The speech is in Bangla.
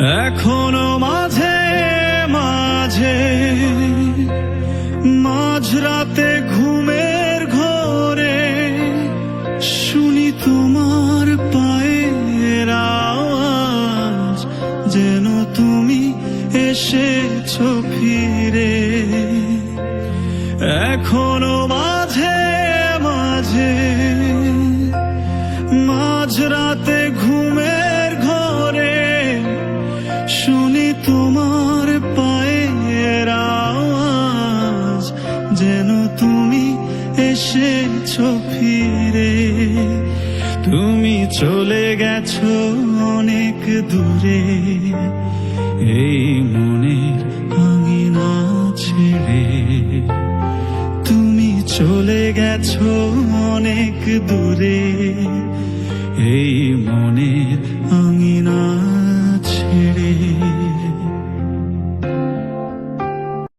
এখনো মাঝে মাঝে মাঝরাতে ঘুমের ঘোরে শুনি তোমার পায়ের আওয়াজ, যেন তুমি এসেছো ফিরে। এখনো মাঝে মাঝে মাঝরাতে ঘুমের ঘোরে শুনি তোমার পায়ের আওয়াজ, যেন তুমি এসেছো ফিরে। তুমি চলে গেছো অনেক দূরে, এই মনের আঙিনা ছেড়ে। তুমি চলে গেছো অনেক দূরে, এই মনের আঙিনা ছেড়ে।